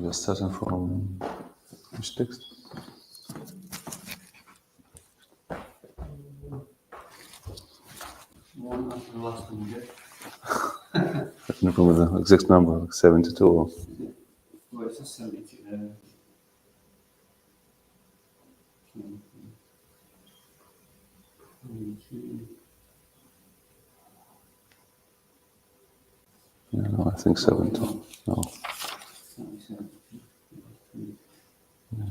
We are starting from which text? One after the last one you get. I don't remember the exact number, like 72 or... Well, it's just 72. Yeah, no, I think 72. No. 77. Yeah.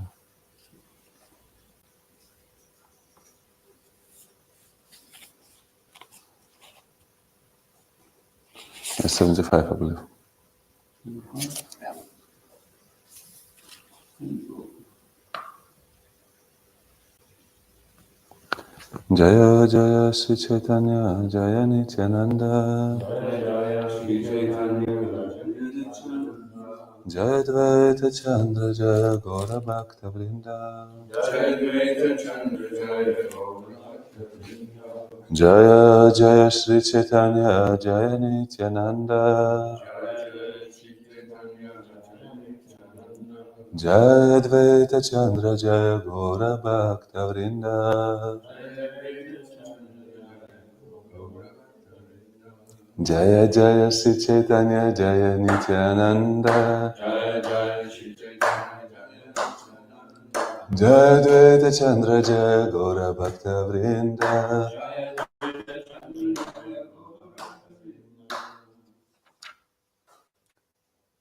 Yeah, 75, I believe. Yeah. Jaya Jaya Sri Chaitanya Jaya Nityananda Jaya Shri Chaitanya, Jaya Dvaita Chandra Jaya Gaura Bhakta Vrinda Jaya Dvaita Chandra Jaya Gaura. Jaya Jaya Sri Chaitanya Jaya Nityananda Jaya Dvaita Chandra Jaya Gaura Bhakta Vrinda Jaya Jaya Sri Chaitanya Jaya Nityananda Jaya Jaya Shri Chaitanya Jaya. Jaya Dvaita Chandra Jaya Gaura Bhakta Vrinda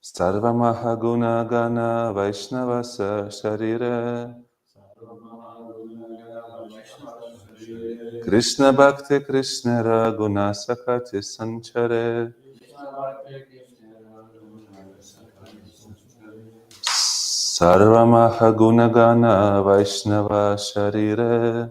Sarva Mahaguna Gana Vaishnavasa Sharire Krishna Bhakti Krishna Raguna Sakati Sanchare Sarva Mahaguna Gana Vaishnava Sharire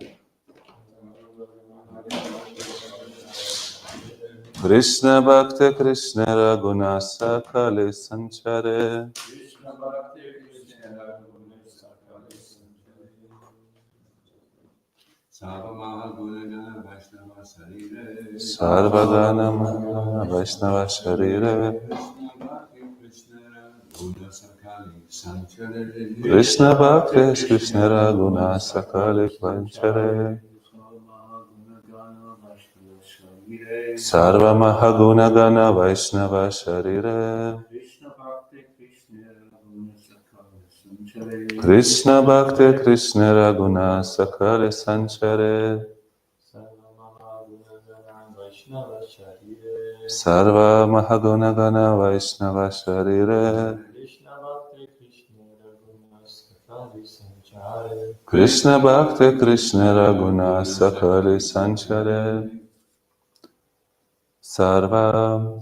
Krishna Bhakti Krishna Raguna Sakali Sanchare Sarvagana Mahaguna Vaishnava Sharire Krishna Bhakti Krishna Raguna Sakali Sanchare Sarva Mahaguna Gana Vaishnava Sharire Krishna Bhakti Krishna Raguna Sakale Sanchare Sarva Mahaguna Gana Vaishnava Sharire Krishna Bhakti Krishna Raguna Sakale Sanchare Sarva,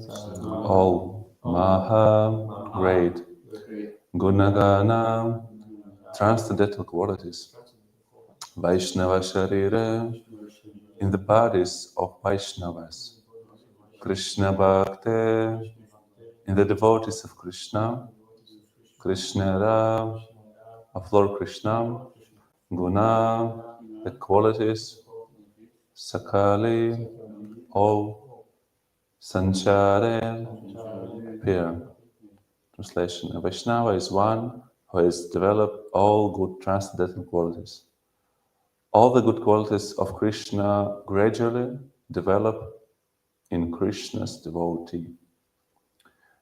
all, Maha, great, Gunagana, transcendental qualities, Vaishnava Sharira, in the bodies of Vaishnavas, Krishna Bhakti, in the devotees of Krishna, Krishna Ra, of Lord Krishna, Guna, the qualities, Sakali, all, Sanchare, appear. Translation: a Vaishnava is one who has developed all good transcendental qualities. All the good qualities of Krishna gradually develop in Krishna's devotee.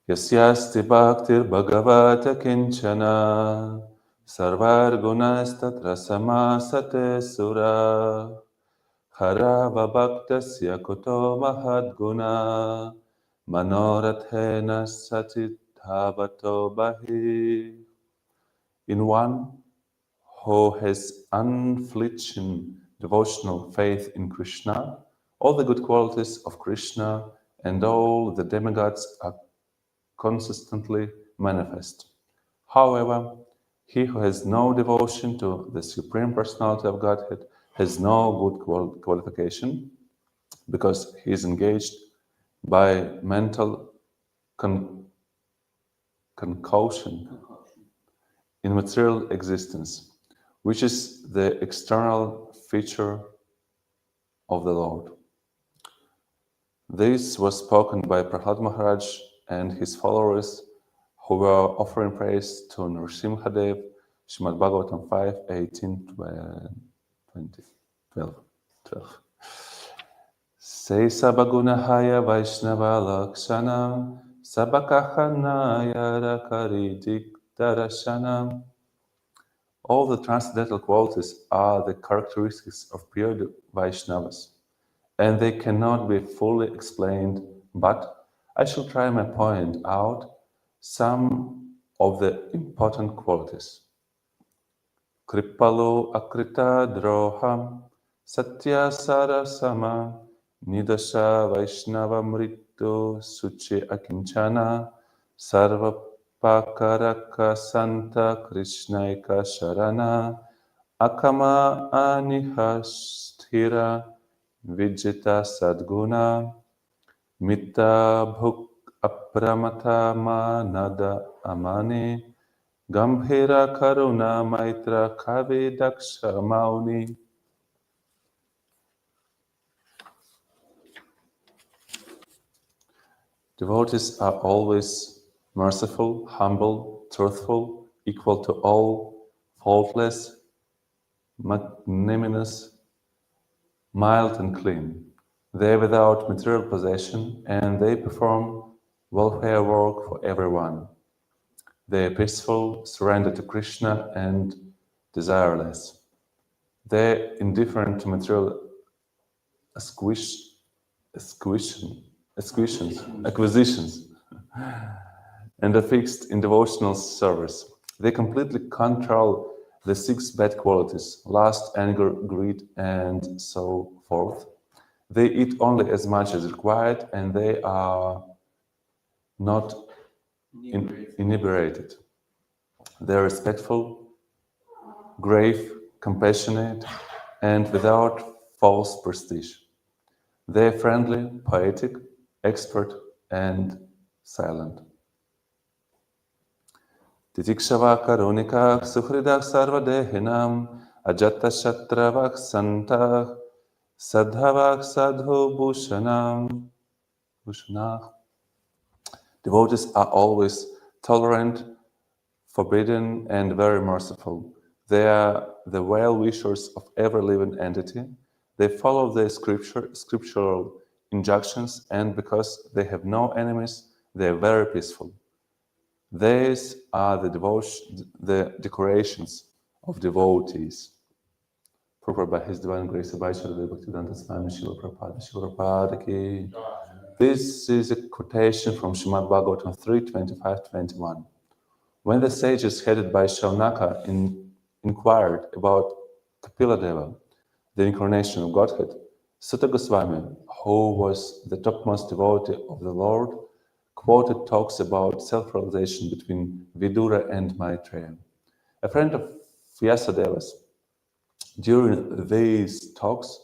Yasyasti bhaktir bhagavata kinchana sarvar gunas tatra samasate sura harava bhaktasya kuto mahadguna manorathena satidhavato bahi. In one who has unflinching devotional faith in Krishna, all the good qualities of Krishna and all the demigods are consistently manifest. However, he who has no devotion to the Supreme Personality of Godhead has no good qualification because he is engaged by mental concoction in material existence, which is the external feature of the Lord. This was spoken by Prahlad Maharaj and his followers who were offering praise to Nrsimhadev, Srimad Bhagavatam 5, 18, 20, 12. Se sabagunahaya Vaishnava Lakshanam Sabakahanaya Rakaridik Darashanam. All the transcendental qualities are the characteristics of pure Vaishnavas, and they cannot be fully explained, but I shall try my point out some of the important qualities. Kripalo akrita droham satya sarasama nidasha vaishnava mrittu suchi akinchana sarva pakaraka santa krishnaika sharana akama anihasthira vijita sadguna mita bhuk apramata manada amani Gambhira Karuna Maitra Kavi Daksha Mauni. Devotees are always merciful, humble, truthful, equal to all, faultless, magnanimous, mild and clean. They are without material possession and they perform welfare work for everyone. They are peaceful, surrendered to Krishna and desireless. They are indifferent to material acquisitions and are fixed in devotional service. They completely control the 6 bad qualities, lust, anger, greed, and so forth. They eat only as much as required and they are not inebriated. They are respectful, grave, compassionate, and without false prestige. They are friendly, poetic, expert, and silent. Titikshava karunika sukhridak sarvadehinam ajata shatravak santah sadhavak sadhu bhushanam. Devotees are always tolerant, forbidding, and very merciful. They are the well-wishers of every living entity. They follow the scriptural injunctions, and because they have no enemies, they are very peaceful. These are the decorations of devotees. Prepared by His Divine Grace, Vaishnava Bhaktivedanta Swami Srila Prabhupada ki. This is a quotation from Srimad Bhagavatam 3:25-21. When the sages headed by Shaunaka inquired about Kapiladeva, the incarnation of Godhead, Sutta Goswami, who was the topmost devotee of the Lord, quoted talks about self-realization between Vidura and Maitreya, a friend of Vyasadeva's. During these talks,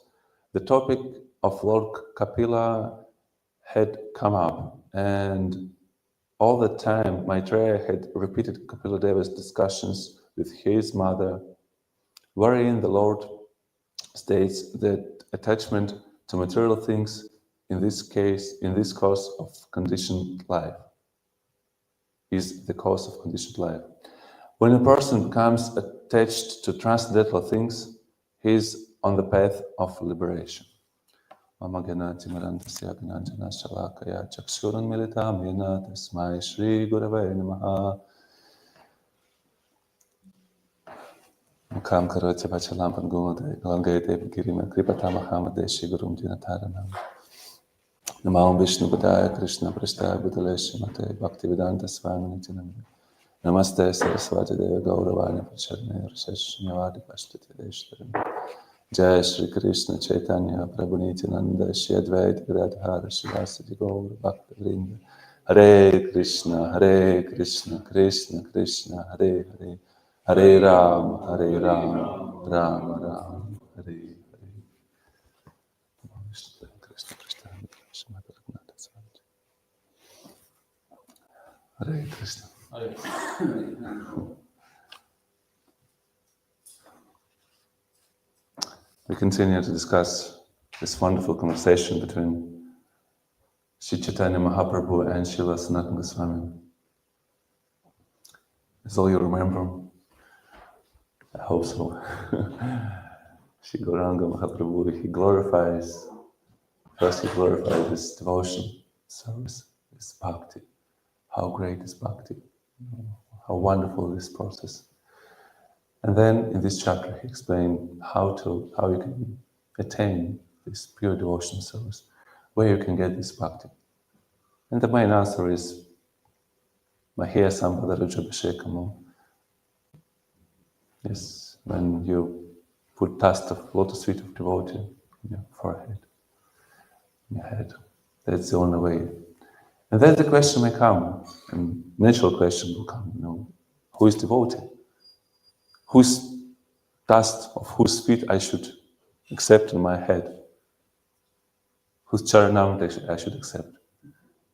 the topic of Lord Kapila had come up, and all the time Maitreya had repeated Kapiladeva's discussions with his mother, wherein the Lord states that attachment to material things, in this cause of conditioned life, is the cause of conditioned life. When a person becomes attached to transcendental things, he is on the path of liberation. Mama Ganati Marantasya Gananjana Shalakaya Chakshuran Militam Yena Tasmai Shri Gurave Namaha. Mukam Karati Vachalam Pangumade Langay Devi Girima Kripata Mahamadeshi Gurum Dinataranam. Namam Vishnu Padaya Krishna Prasthaya Budaleshi Mate Bhaktivedanta Swami Nitinam. Namaste Saraswati Deva Gauravani Pracharne Risheshnyavadi Pashtati Deshtaram. Jai Shri Krishna Chaitanya Prabhu Nityananda Shri Advaita Gadadhara Shivasati Gaur Bhakta Vrinda. Hare Krishna Krishna Krishna Hare Hare, Hare Rama Rama Rama Hare Hare. Hare Krishna. We continue to discuss this wonderful conversation between Sri Chaitanya Mahaprabhu and Srila Sanatana Goswami. Is all you remember? I hope so. Shri Gauranga Mahaprabhu, he glorifies this devotion, service, this bhakti. How great is bhakti? How wonderful this process. And then in this chapter he explained how you can attain this pure devotion service, where you can get this bhakti. And the main answer is Mahya Sampada Rajabhishekamo. Yes, when you put dust of lotus feet of devotee in your forehead, in your head. That's the only way. And then the question may come, and natural question will come, who is devotee? Whose dust of whose feet I should accept in my head? Whose charanamrita I should accept?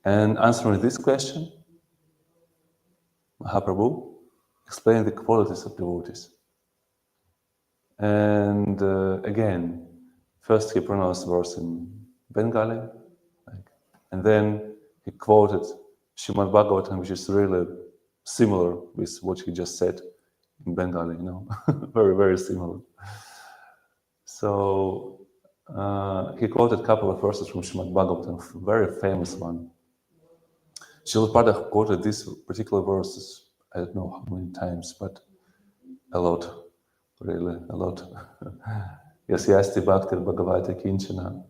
And answering this question, Mahaprabhu explained the qualities of devotees. And again, first he pronounced the verse in Bengali, and then he quoted Srimad Bhagavatam, which is really similar with what he just said in Bengali, very, very similar. So he quoted a couple of verses from Srimad Bhagavatam, very famous one. Srila Prabhupada quoted these particular verses, I don't know how many times, but a lot, really, a lot. Yasyasti bhaktir bhagavate kinchana.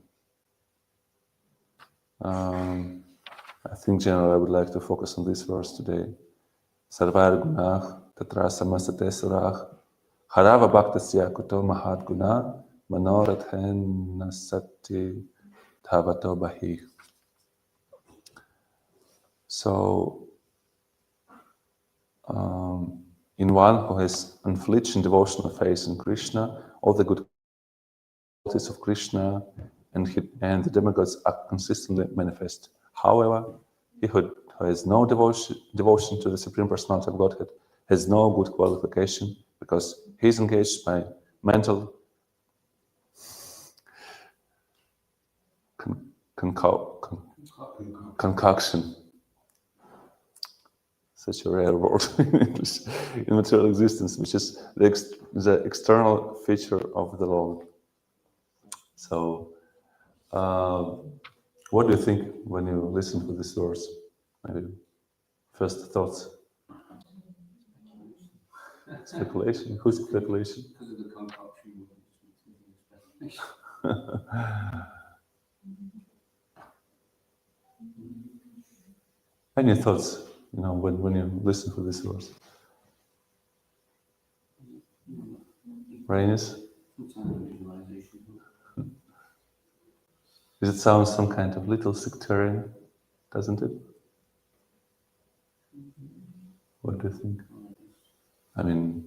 I think generally I would like to focus on this verse today. Sarvar gunah tatra samasate surah harava bhaktasya kuto mahat guna manorathen nasati dhavato bahi. So, in one who has unflinching devotional faith in Krishna, all the good qualities of Krishna and the demigods are consistently manifest. However, he who has no devotion to the Supreme Personality of Godhead has no good qualification because he is engaged by mental concoction. Such a rare word in English, in material existence, which is the external feature of the Lord. So, what do you think when you listen to this verse? Maybe first thoughts? Speculation? Who's speculation? Because of the concoction. Any thoughts, when you listen to this verse? Rainis? Does it sound some kind of little sectarian, doesn't it? What do you think? I mean,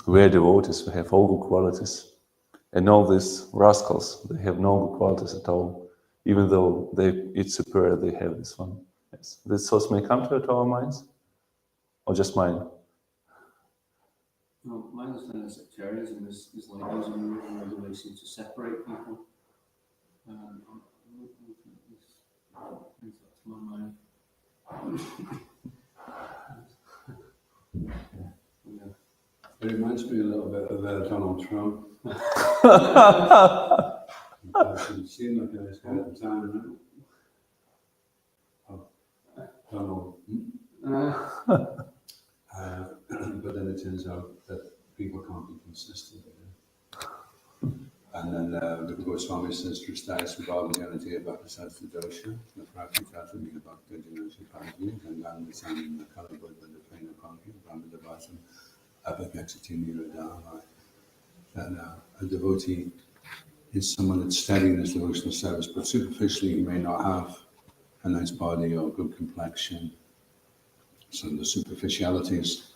we are devotees, we have all good qualities. And all these rascals, they have no good qualities at all. Even though they eat superior, they have this one. Yes. These thoughts may come to our minds, or just mine? No, my understanding of sectarianism is like using rules and regulations to separate people. I don't think this brings that to my mind. It reminds me a little bit of Donald Trump. It seemed like a nice guy at the time, right? Donald. But then it turns out that people can't be consistent. And then the Goswami sisters die Subhava Janati about the Sastha Dosha, the Prakritata, the Bhakta Janasi Pagi, and then the Sun and the Kalabud and the Plain of Bhakti, Brahmadavasam, Abhagatsati Niradha. And a devotee is someone that's studying this devotional service, but superficially he may not have a nice body or good complexion. So the superficialities,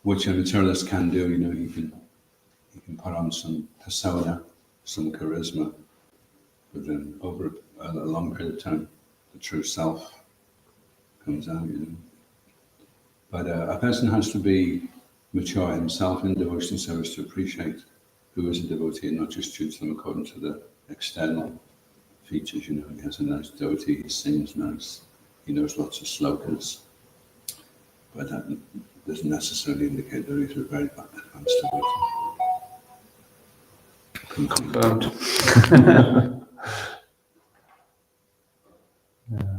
which a materialist can do, he can put on some persona, some charisma, but then over a long period of time, the true self comes out, But a person has to be mature himself in devotional service to appreciate who is a devotee and not just choose them according to the external features, He has a nice devotee, he sings nice, he knows lots of slokas. But doesn't necessarily indicate that he's a very advanced devotee. Confirmed. Yeah.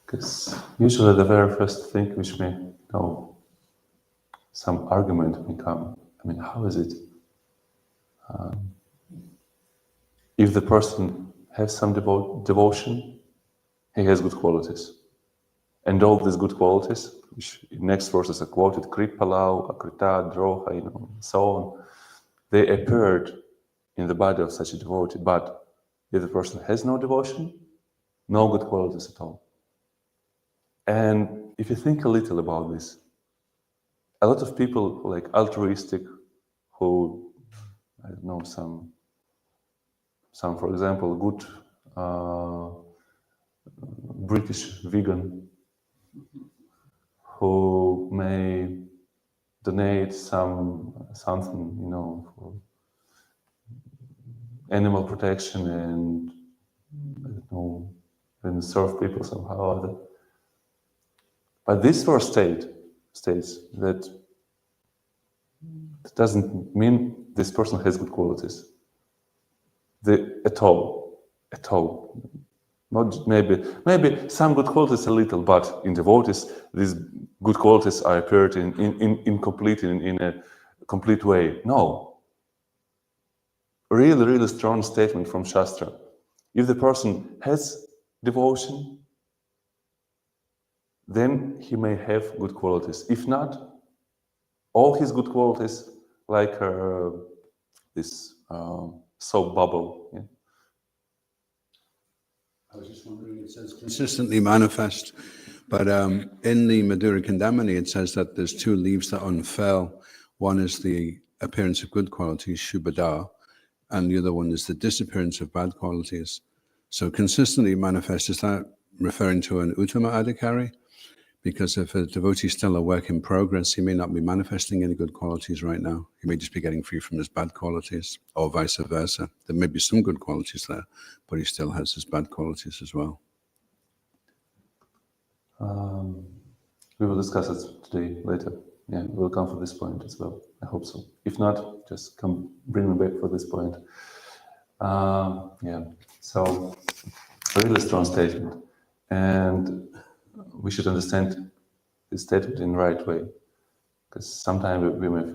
Because usually the very first thing which may, some argument may come. I mean, how is it? If the person has some devotion, he has good qualities. And all these good qualities, which in next verses are quoted, Kripalau, Akrita, Droha, so on, they appeared in the body of such a devotee. But if the person has no devotion, no good qualities at all. And if you think a little about this, a lot of people like altruistic, who, I don't know, some for example, good British vegan who may donate something, for animal protection and I don't know, and serve people somehow or other. But this verse states that it doesn't mean this person has good qualities. At all. Not maybe some good qualities a little, but in devotees, these good qualities are appeared in a complete way. No. Really, really strong statement from Shastra. If the person has devotion, then he may have good qualities. If not, all his good qualities, like this soap bubble. Yeah. I was just wondering, it says consistently manifest, but in the Madhya Kandamini, it says that there's two leaves that unfurl. One is the appearance of good qualities, Shubhada, and the other one is the disappearance of bad qualities. So consistently manifest, is that referring to an Uttama Adhikari? Because if a devotee is still a work in progress, he may not be manifesting any good qualities right now. He may just be getting free from his bad qualities, or vice versa. There may be some good qualities there, but he still has his bad qualities as well. We will discuss it today, later. Yeah, we'll come for this point as well. I hope so. If not, just bring me back for this point. Yeah, so a really strong statement. And we should understand this statement in the right way. Because sometimes we may,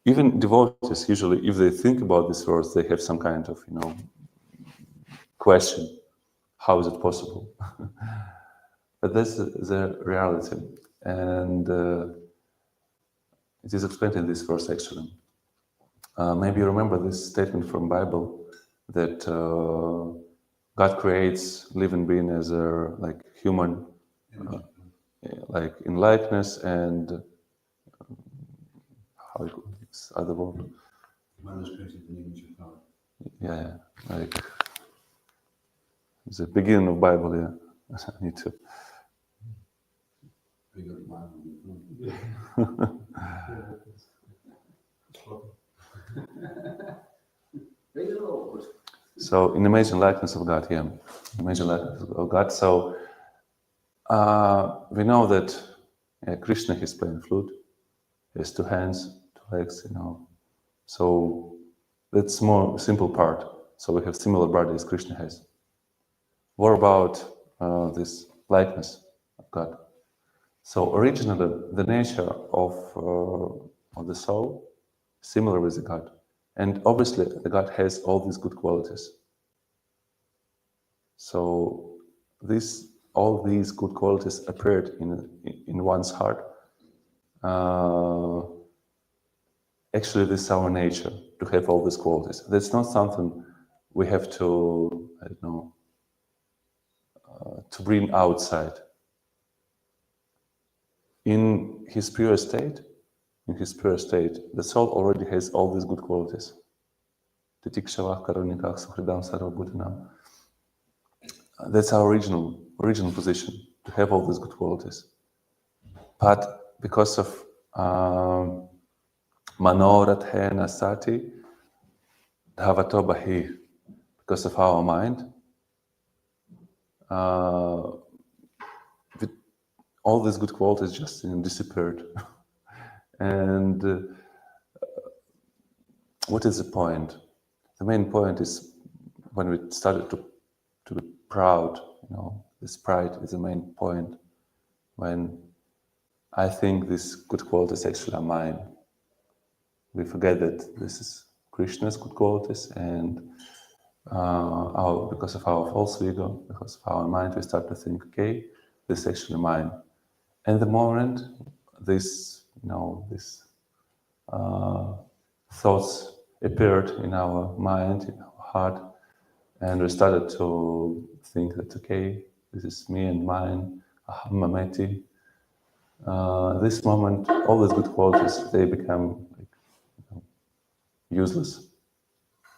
even devotees, usually, if they think about this verse, they have some kind of, question. How is it possible? But that's the reality. And it is explained in this verse, actually. Maybe you remember this statement from Bible that God creates living being as a human, like in likeness and how it's other word. Man is created in the image of God. Yeah, like the beginning of Bible. Yeah, I need to. So, in image and likeness of God, yeah, image and likeness of God. So, we know that Krishna is playing flute. He has two hands, two legs, So, that's more simple part. So, we have similar body as Krishna has. What about this likeness of God? So, originally, the nature of the soul is similar with the God. And obviously, the God has all these good qualities. So, all these good qualities appeared in one's heart. Actually, this is our nature, to have all these qualities. That's not something we have to, to bring outside. In his pure state, the soul already has all these good qualities. That's our original position, to have all these good qualities. But because of Manorathena Sati, Dhavato Bahi, because of our mind, all these good qualities just disappeared. And what is the point? The main point is when we started to be proud, this pride is the main point. When I think these good qualities actually are mine, we forget that this is Krishna's good qualities, and because of our false ego, because of our mind, we start to think, okay, this is actually mine. And the moment these thoughts appeared in our mind, in our heart, and we started to think that, okay, this is me and mine, aham mameti. This moment, all these good qualities, they become useless.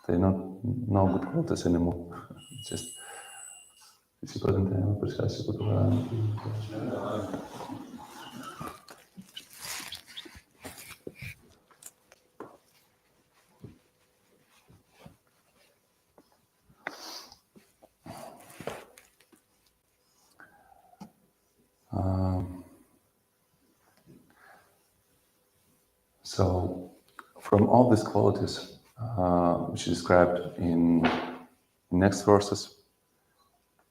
They're no good qualities anymore. Just if you couldn't so from all these qualities, which is described in next verses,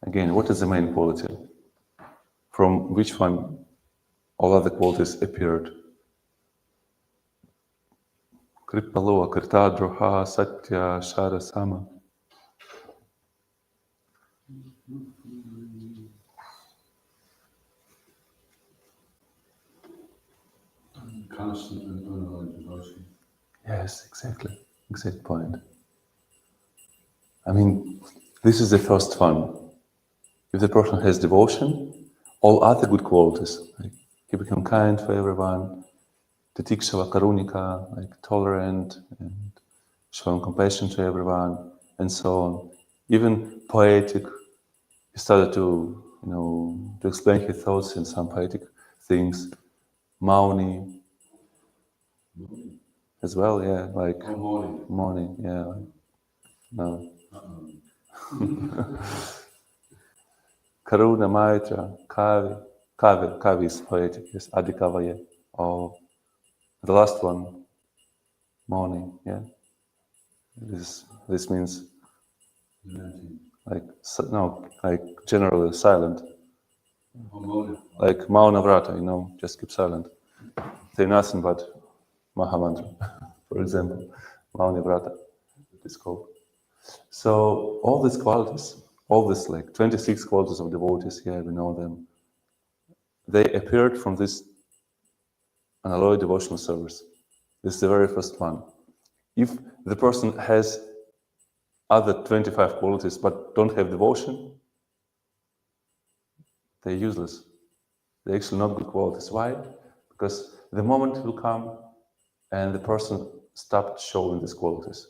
again, what is the main quality? From which one all other qualities appeared? Kripalo, Krita, Droha, Satya, Shara, Sama. Constant and unalloyed devotion. Yes, exactly. Exact point. I mean, this is the first one. If the person has devotion, all other good qualities, like he become kind for everyone, Titikshava Karunika, like tolerant and showing compassion to everyone, and so on. Even poetic, he started to explain his thoughts in some poetic things. Mauni as well, yeah, like morning, yeah. Like, no. Karuna, Maitra, Kavi is poetic, yes, Adhikavaya. Or the last one, morning, yeah. This means like generally silent. Like Mauna Vrata, just keep silent. Say nothing but Mahamantra, for example. Mauna Vrata, it's called. So all these qualities, all these like 26 qualities of devotees here, we know them. They appeared from this unalloyed devotional service. This is the very first one. If the person has other 25 qualities but don't have devotion, they're useless. They're actually not good qualities. Why? Because the moment will come and the person stopped showing these qualities.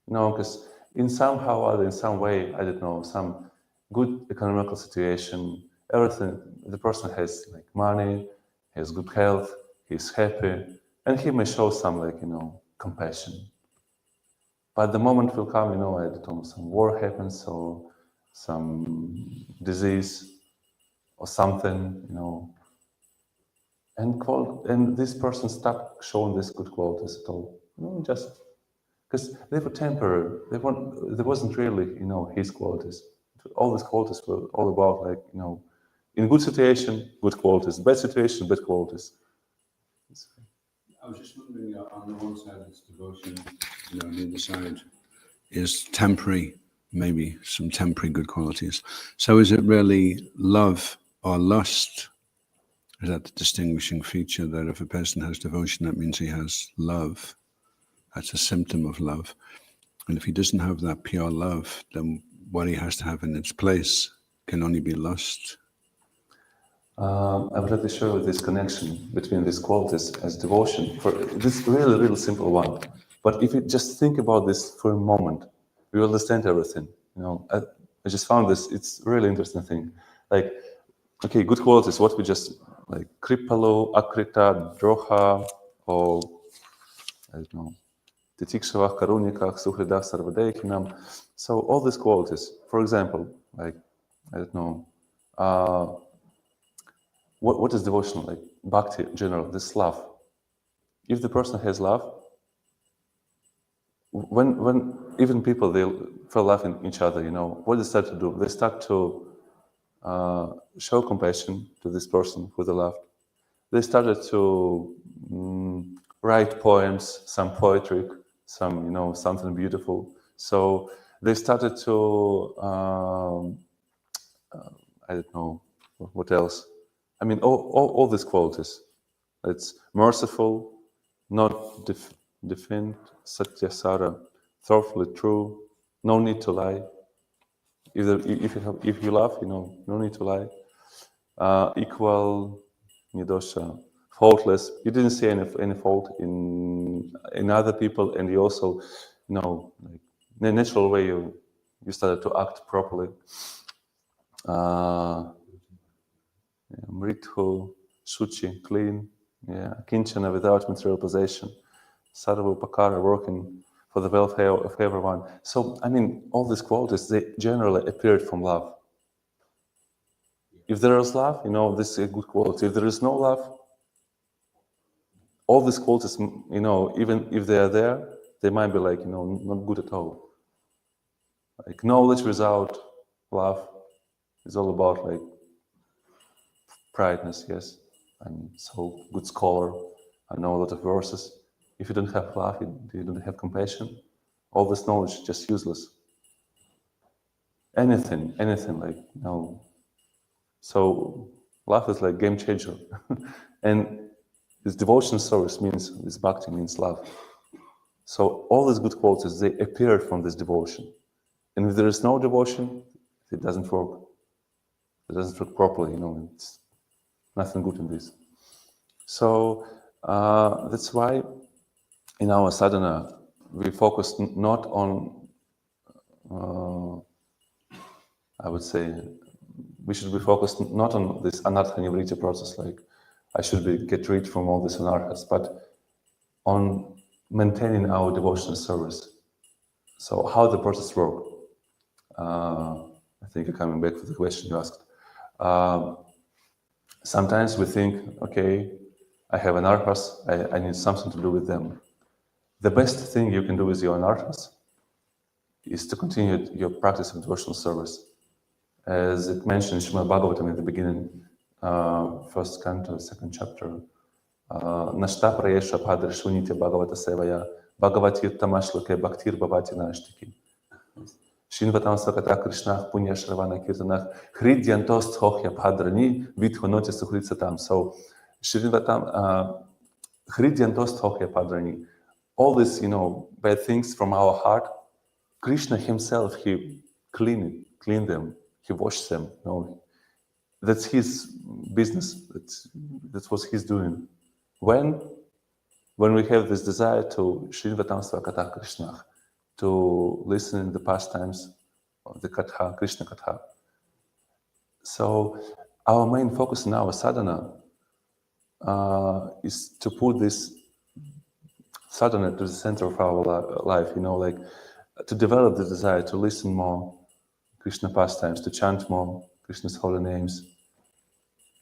Because in somehow or other, in some way, I don't know, some good economical situation, everything, the person has like money, has good health, he's happy, and he may show some compassion. But the moment will come, I don't know, some war happens or some disease or something, and this person stopped showing these good qualities at all. Just because they were temporary. There wasn't really, his qualities. All these qualities were all about in good situation, good qualities. Bad situation, bad qualities. I was just wondering, on the one side it's devotion, on the other side is temporary, maybe some temporary good qualities. So is it really love or lust? Is that the distinguishing feature, that if a person has devotion, that means he has love? That's a symptom of love. And if he doesn't have that pure love, then what he has to have in its place can only be lust. I would like to show you this connection between these qualities as devotion. For this really, really simple one. But if you just think about this for a moment, you will understand everything. I just found this, it's a really interesting thing. Like, okay, good qualities, what we just, like Kripalo, Akrita, Droha, or, I don't know, Titikshava, Karunikah, Suhridah, Sarvadaikinam. So all these qualities, for example, like, I don't know, what is devotion like? Bhakti in general, this love. If the person has love, when even people, they feel love in each other, what they start to do? They start to show compassion to this person who they loved. They started to write poems, some poetry, some, something beautiful. So they started to, I don't know, what else? I mean, all these qualities. It's merciful, not defiant, satyasara, thoroughly true, no need to lie. If you love, no need to lie. Equal, nidosha, faultless. You didn't see any fault in other people, and you also, like in a natural way, you started to act properly. Mrithu, Shuchi, clean, Kinchana without material possession, Sarva Upakara, working for the welfare of everyone. So, I mean, all these qualities, they generally appeared from love. If there is love, this is a good quality. If there is no love, all these qualities, even if they are there, they might be like, not good at all. Like knowledge without love is all about like prideness, yes. I'm so good scholar, I know a lot of verses. If you don't have love, you don't have compassion, all this knowledge is just useless. Anything, like, So love is like game changer. And this devotion service means, this bhakti means love. So all these good qualities, they appear from this devotion. And if there is no devotion, it doesn't work. It doesn't work properly, it's nothing good in this. So that's why in our sadhana, we focus not on, I would say, we should be focused not on this anartha nivriti process, like I should get rid from all these anarthas, but on maintaining our devotional service. So how the process works? I think you're coming back to the question you asked. Sometimes we think, okay, I have anarthas, I need something to do with them. The best thing you can do with your anarthas is to continue your practice of devotional service. As it mentioned in Srimad Bhagavatam at the beginning, first canto, second chapter, Nashta prayesha padar shunite Bhagavata sevaya, Bhagavatir tamashloke bhaktir bhavati nashtiki. Shinvatam svakata Krishna punya shravana kirtanach, hridyantost hohya padrani, vidhonoti suhritsatam. So, Shinvatam, hridyantost hohya padrani. All this, bad things from our heart, Krishna himself, he cleaned them. He washed them. That's his business. That's what he's doing. When we have this desire to Srinvatam Svakata Krishna, to listen in the pastimes of the Katha, Krishna Katha. So our main focus in our sadhana is to put this sadhana to the center of our life, like to develop the desire to listen more Krishna pastimes, to chant more Krishna's holy names.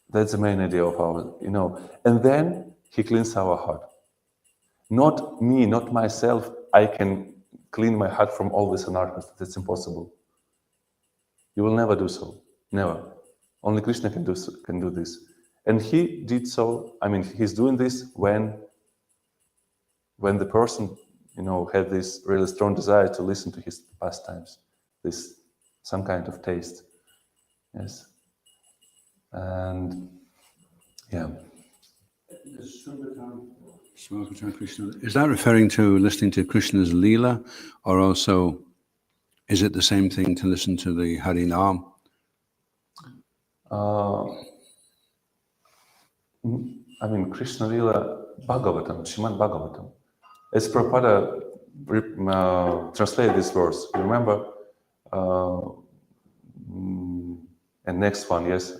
That's the main idea of our, and then he cleans our heart. Not me, not myself, I can clean my heart from all this anarthas. That's impossible. You will never do so, never. Only Krishna can do this. And he did so, he's doing this when the person, had this really strong desire to listen to his pastimes, some kind of taste. Yes. And yeah. Krishna, is that referring to listening to Krishna's Leela, or also is it the same thing to listen to the Harinam? Krishna Leela Bhagavatam, Srimad Bhagavatam. As Prabhupada translated this verse, you remember? And next one, yes.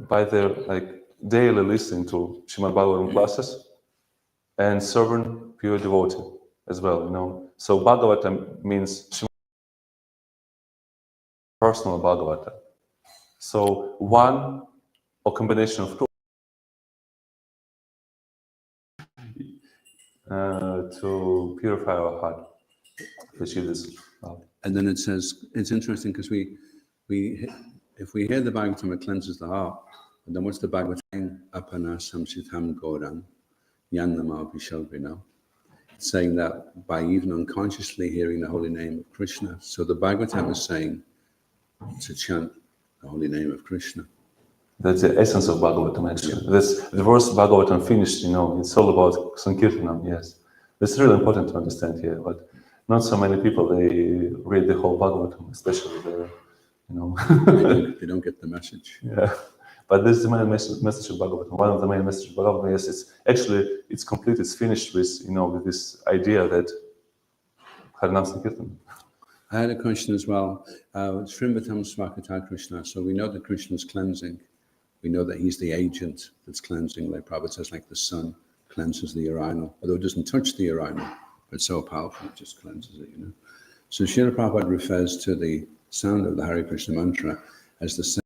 By their daily listening to Srimad Bhagavatam classes and serving pure devotee as well, So Bhagavatam means personal Bhagavata. So one or combination of to purify our heart, to achieve this love. And then it says, it's interesting because if we hear the Bhagavatam, it cleanses the heart. And then what's the Bhagavatam? Apana samsitam goram yannama vishalvina. It's saying that by even unconsciously hearing the holy name of Krishna. So the Bhagavatam is saying to chant the holy name of Krishna. That's the essence of Bhagavatam, actually. That's the verse Bhagavatam finished, it's all about Sankirtanam, yes. That's really important to understand here, but not so many people, they read the whole Bhagavatam, especially the, They don't get the message. Yeah, but this is the main message of Bhagavatam. One of the main messages of Bhagavatam, yes, it's complete, it's finished with, with this idea that Harinam Sankirtan. I had a question as well. Srimvatam Swakata Krishna. So we know that Krishna's cleansing. We know that he's the agent that's cleansing, like Prabhupada says, like the sun cleanses the urinal, although it doesn't touch the urinal, but it's so powerful, it just cleanses it, So Srila Prabhupada refers to the sound of the Hare Krishna mantra as the sound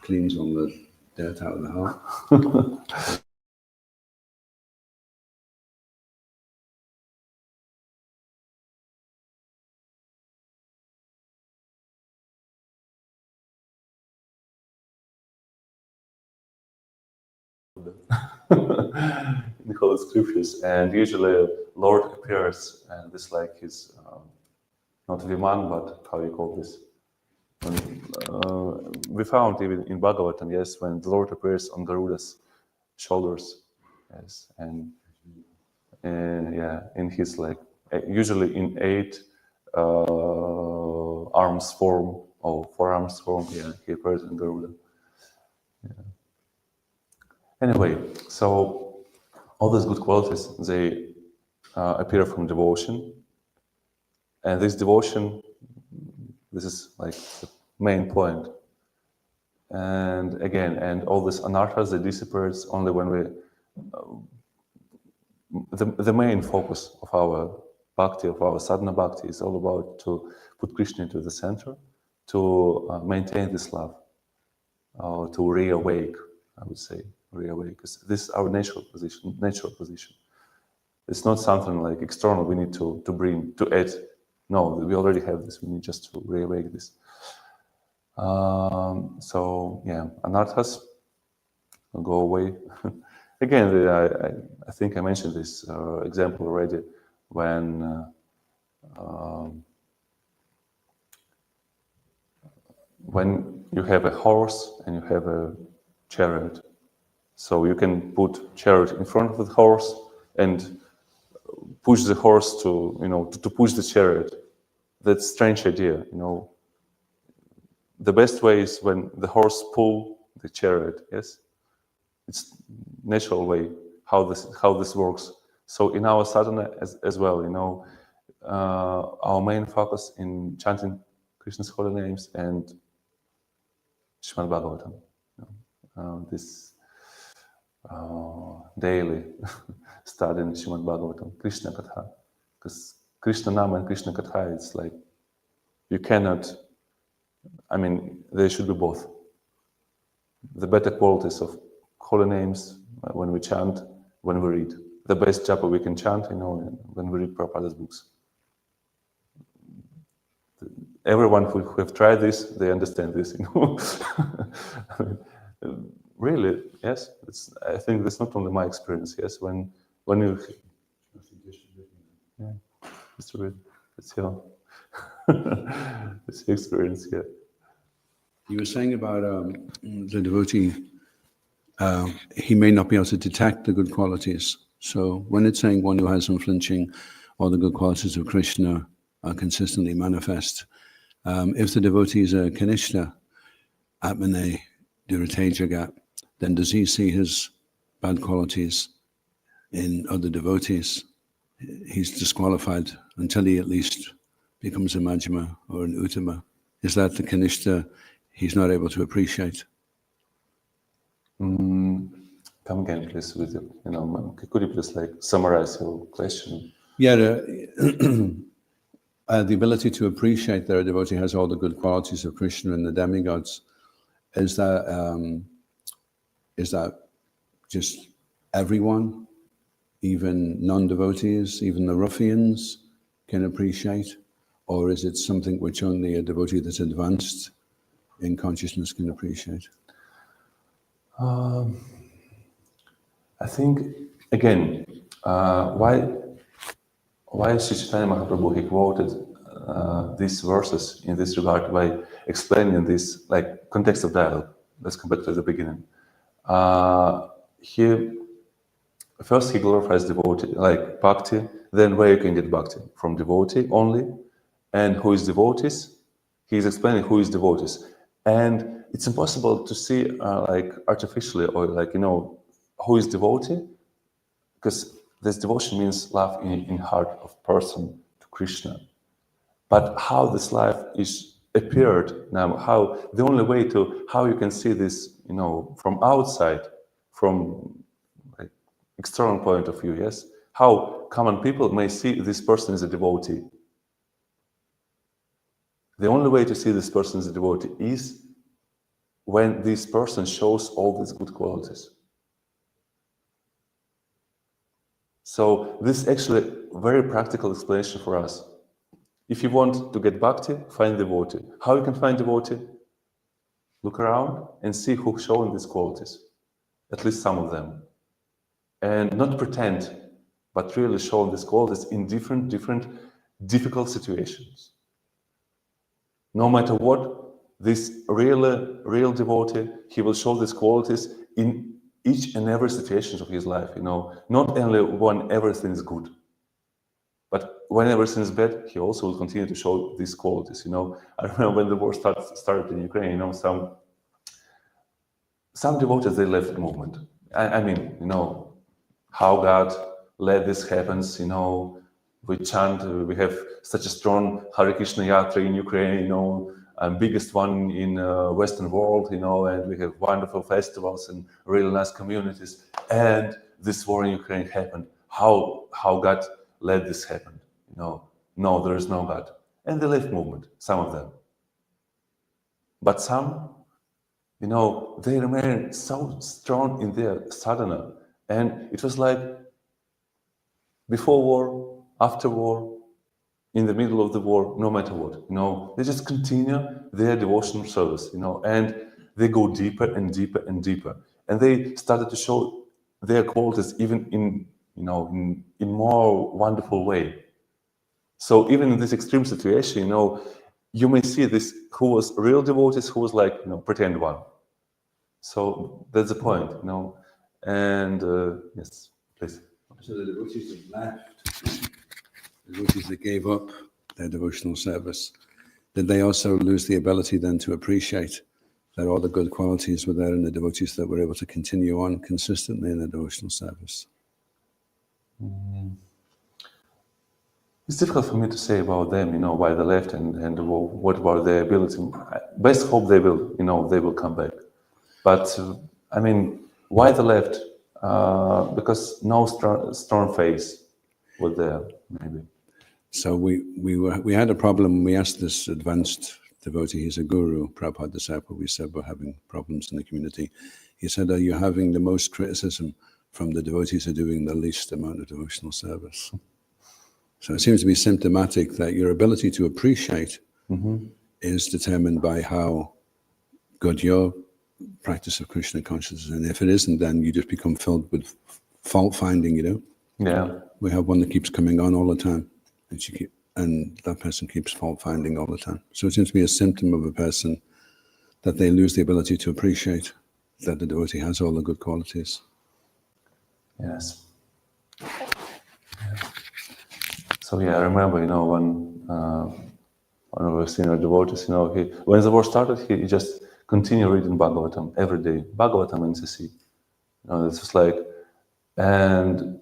cleans all the dirt out of the heart. In the Holy Scriptures, and usually Lord appears, and this like his, not Viman, but how you call this? We found even in Bhagavatam, yes, when the Lord appears on Garuda's shoulders, yes, and in his usually in 8 arms form or 4 arms form, he appears in Garuda. Yeah. Anyway, so all these good qualities, they appear from devotion, and this devotion, this is like the main point. And again, and all these anarthas, they disappear only when we, the main focus of our bhakti, of our sadhana bhakti, is all about to put Krishna into the center, to maintain this love, to reawake, I would say, reawake. Because this is our natural position. It's not something like external we need to bring, to add. No, we already have this, we need just to reawake this. So yeah, anarthas will go away. Again, I think I mentioned this example already when you have a horse and you have a chariot. So you can put chariot in front of the horse and push the horse to push the chariot. That's a strange idea, The best way is when the horse pull the chariot, yes? It's natural way how this works. So in our sadhana as well, our main focus in chanting Krishna's holy names and Srimad Bhagavatam. This daily studying Srimad Bhagavatam, Krishna Katha. Because Krishna Nama and Krishna Katha, it's like you cannot, there should be both. The better qualities of holy names when we chant, when we read. The best japa we can chant, when we read Prabhupada's books. Everyone who have tried this, they understand this, Really, yes. I think that's not only my experience, yes. When you... Yeah, distribute. It's your... it's your experience, yeah. You were saying about the devotee, he may not be able to detect the good qualities. So when it's saying one who has unflinching, all the good qualities of Krishna are consistently manifest, if the devotee is a Kanishta, Atmane, Duratajagat, then does he see his bad qualities in other devotees? He's disqualified until he at least becomes a Madhyama or an Uttama. Is that the Kanishta he's not able to appreciate? Come again, please, with could you please summarize your question? Yeah, the ability to appreciate that a devotee has all the good qualities of Krishna and the demigods, is that just everyone, even non-devotees, even the ruffians, can appreciate? Or is it something which only a devotee that's advanced in consciousness can appreciate? I think, again, why Sri Chaitanya Mahaprabhu, he quoted these verses in this regard by explaining this, like, context of dialogue. Let's come back to the beginning. First he glorifies devotee, like bhakti, then where you can get bhakti? From devotee only. And who is devotees? He's explaining who is devotees. And it's impossible to see like artificially or like, who is devotee, because this devotion means love in heart of person to Krishna. But how this life is appeared now, how the only way to how you can see this, from outside, from like external point of view, yes, how common people may see this person as a devotee. The only way to see this person as a devotee is when this person shows all these good qualities. So this is actually a very practical explanation for us. If you want to get bhakti, find devotee. How you can find devotee? Look around and see who's showing these qualities, at least some of them. And not pretend, but really show these qualities in different difficult situations. No matter what, this real devotee, he will show these qualities in each and every situation of his life, not only when everything is good, but when everything is bad, he also will continue to show these qualities, I remember when the war started in Ukraine, some devotees, they left the movement. I mean, how God let this happens, we chant, we have such a strong Hare Krishna Yatra in Ukraine, biggest one in Western world, and we have wonderful festivals and really nice communities. And this war in Ukraine happened. How God let this happen? No, there is no God. And they left movement, some of them. But some, they remain so strong in their sadhana. And it was like before war, after war, in the middle of the war, no matter what, they just continue their devotional service, and they go deeper and deeper and deeper. And they started to show their qualities even in more wonderful way. So even in this extreme situation, you may see this who was real devotees, who was like, pretend one. So that's the point, and yes, please. So the devotees that left, the devotees that gave up their devotional service, did they also lose the ability then to appreciate that all the good qualities were there in the devotees that were able to continue on consistently in the devotional service? It's difficult for me to say about them, why they left and what about their ability. Best hope they will come back. But I mean, why they left? Because no strong faith was there, maybe. So we had a problem. We asked this advanced devotee, he's a guru, Prabhupada disciple. We said we're having problems in the community. He said, "Are you having the most criticism from the devotees who are doing the least amount of devotional service?" So it seems to be symptomatic that your ability to appreciate is determined by how good your practice of Krishna consciousness is. And if it isn't, then you just become filled with fault finding, Yeah. We have one that keeps coming on all the time, and that person keeps fault finding all the time. So it seems to be a symptom of a person that they lose the ability to appreciate that the devotee has all the good qualities. Yes. So I remember, when one of our senior devotees, when the war started, he just continued reading Bhagavatam every day, Bhagavatam and CC. It's just like, and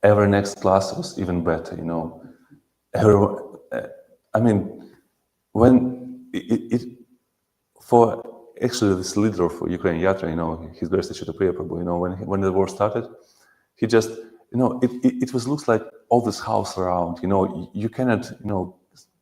every next class was even better, I mean, when for actually this leader for Ukraine Yatra, His Grace Chaitanya Prabhu, when the war started, he just it looks like all this house around. You cannot,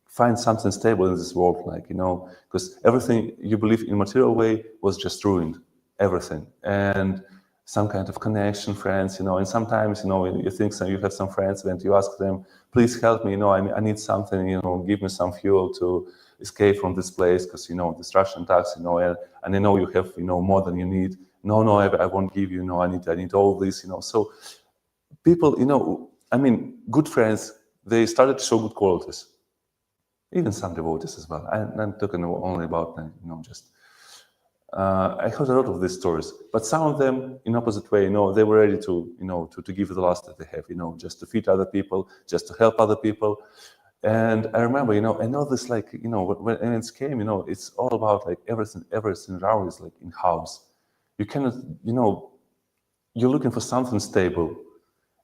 find something stable in this world, because everything you believe in material way was just ruined, everything. And some kind of connection, friends, and sometimes, you think you have some friends and you ask them, please help me, I need something, give me some fuel to escape from this place, because, this Russian tax, and I know you have, more than you need. No, I won't give you, I need all this, So people, good friends, they started to show good qualities. Even some devotees as well. I'm talking only about, just. I heard a lot of these stories, but some of them, in opposite way, they were ready to, to give the last that they have, just to feed other people, just to help other people. And I remember, I know this, when it came, it's all about like everything around is like in house. You cannot, you're looking for something stable.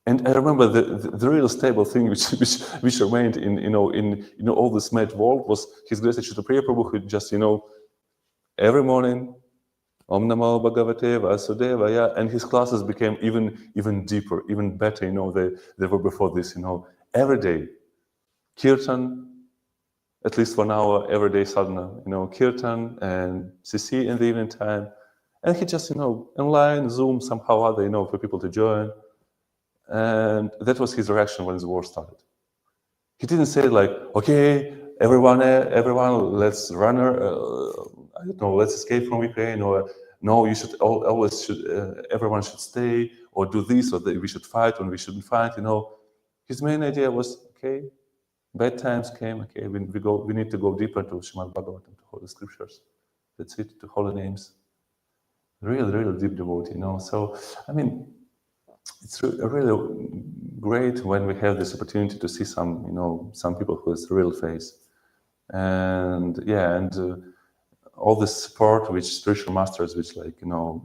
And I remember the real stable thing which remained in all this mad world was His Grace Achyuta Priya Prabhu, who just every morning Om Namo Bhagavate Vasudevaya, and his classes became even deeper, even better. They were before this. Every day kirtan, at least for an hour every day sadhana. Kirtan and CC in the evening time, and he just online Zoom somehow or other for people to join. And that was his reaction when the war started. He didn't say like, okay, everyone, let's run, I don't know, let's escape from Ukraine, or no, you should everyone should stay, or do this, or we should fight, or we shouldn't fight. His main idea was, okay, bad times came, okay, we need to go deeper to Srimad Bhagavatam, to Holy Scriptures. That's it, to holy names. Really deep devotee, So, it's really great when we have this opportunity to see some people who has real face, and all the support which spiritual masters, which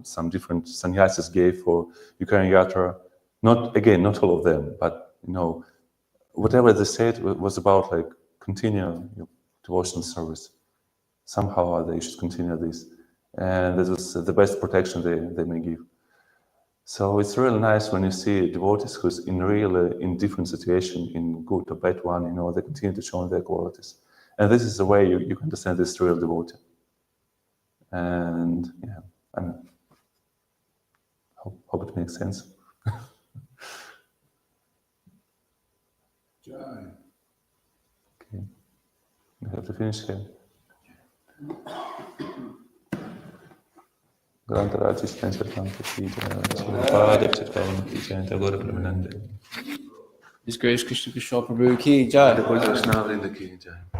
some different sannyasis gave for Ukrainian Yatra. Not all of them, but whatever they said was about like continue devotional service. Somehow they should continue this, and this is the best protection they may give. So it's really nice when you see devotees who's in different situation, in good or bad one, they continue to show their qualities. And this is the way you can understand this real devotee. And hope it makes sense. Okay, we have to finish here. Grantaraji His Grace Krishna Kishora Prabhu ki jai. Krishna Vrinda ki jai.